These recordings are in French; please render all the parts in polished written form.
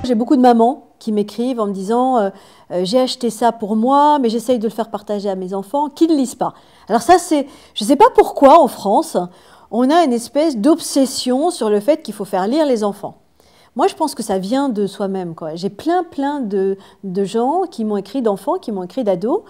J'ai beaucoup de mamans qui m'écrivent en me disant j'ai acheté ça pour moi, mais j'essaye de le faire partager à mes enfants qui ne lisent pas. Alors ça, c'est, je ne sais pas pourquoi en France, on a une espèce d'obsession sur le fait qu'il faut faire lire les enfants. Moi, je pense que ça vient de soi-même. J'ai plein de gens qui m'ont écrit, d'enfants, qui m'ont écrit d'ados,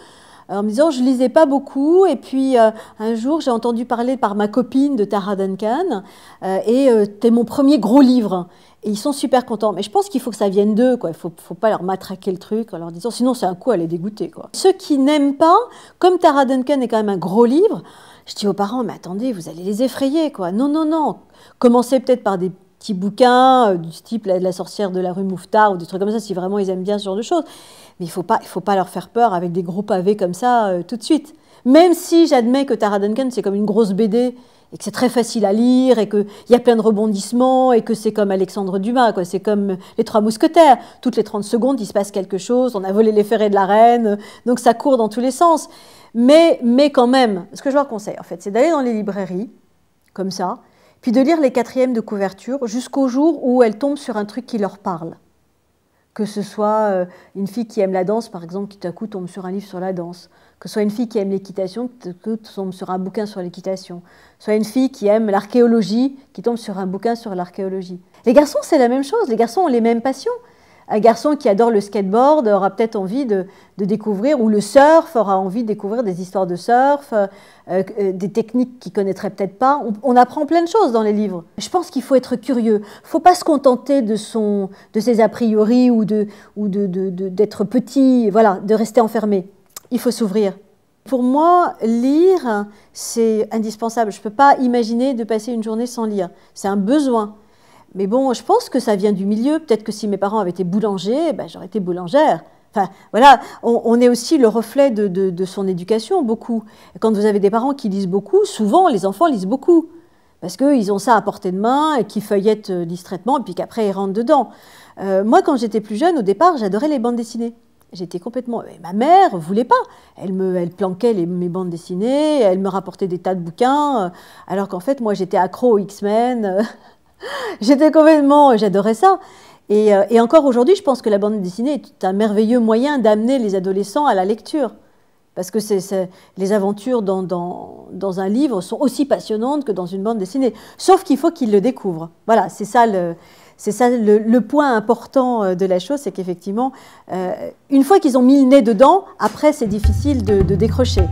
en me disant je ne lisais pas beaucoup, et puis un jour j'ai entendu parler par ma copine de Tara Duncan, et c'était mon premier gros livre. Et ils sont super contents. Mais je pense qu'il faut que ça vienne d'eux, quoi. Il ne faut pas leur matraquer le truc en leur disant sinon c'est un coup à les dégoûter, quoi. Ceux qui n'aiment pas, comme Tara Duncan est quand même un gros livre, je dis aux parents mais attendez, vous allez les effrayer, quoi. Non, non, non. Commencez peut-être par des petits bouquins du type La sorcière de la rue Mouffetard ou des trucs comme ça si vraiment ils aiment bien ce genre de choses. Mais il faut pas leur faire peur avec des gros pavés comme ça tout de suite. Même si j'admets que Tara Duncan, c'est comme une grosse BD et que c'est très facile à lire et qu'il y a plein de rebondissements et que c'est comme Alexandre Dumas, quoi. C'est comme les Trois Mousquetaires. Toutes les 30 secondes, il se passe quelque chose, on a volé les ferrets de la reine, donc ça court dans tous les sens. Mais quand même, ce que je leur conseille, en fait, c'est d'aller dans les librairies, comme ça, puis de lire les 4e de couverture jusqu'au jour où elles tombent sur un truc qui leur parle. Que ce soit une fille qui aime la danse, par exemple, qui tout à coup tombe sur un livre sur la danse. Que ce soit une fille qui aime l'équitation, qui tombe sur un bouquin sur l'équitation. Soit une fille qui aime l'archéologie, qui tombe sur un bouquin sur l'archéologie. Les garçons, c'est la même chose. Les garçons ont les mêmes passions. Un garçon qui adore le skateboard aura peut-être envie de découvrir, ou le surf aura envie de découvrir des histoires de surf, des techniques qu'il ne connaîtrait peut-être pas. On apprend plein de choses dans les livres. Je pense qu'il faut être curieux. Il ne faut pas se contenter de ses a priori ou d'être petit, voilà, de rester enfermé. Il faut s'ouvrir. Pour moi, lire, c'est indispensable. Je ne peux pas imaginer de passer une journée sans lire. C'est un besoin. Mais bon, je pense que ça vient du milieu. Peut-être que si mes parents avaient été boulangers, ben, j'aurais été boulangère. Enfin, voilà, on est aussi le reflet de son éducation, beaucoup. Et quand vous avez des parents qui lisent beaucoup, souvent, les enfants lisent beaucoup. Parce qu'ils ont ça à portée de main et qu'ils feuillettent distraitement, et puis qu'après, ils rentrent dedans. Moi, quand j'étais plus jeune, au départ, j'adorais les bandes dessinées. J'étais complètement... Ma mère ne voulait pas. Elle planquait mes bandes dessinées, elle me rapportait des tas de bouquins, alors qu'en fait, moi, j'étais accro aux X-Men. J'étais complètement... J'adorais ça. Et encore aujourd'hui, je pense que la bande dessinée est un merveilleux moyen d'amener les adolescents à la lecture. Parce que les aventures dans un livre sont aussi passionnantes que dans une bande dessinée. Sauf qu'il faut qu'ils le découvrent. Voilà, c'est ça le point important de la chose, c'est qu'effectivement, une fois qu'ils ont mis le nez dedans, après c'est difficile de décrocher.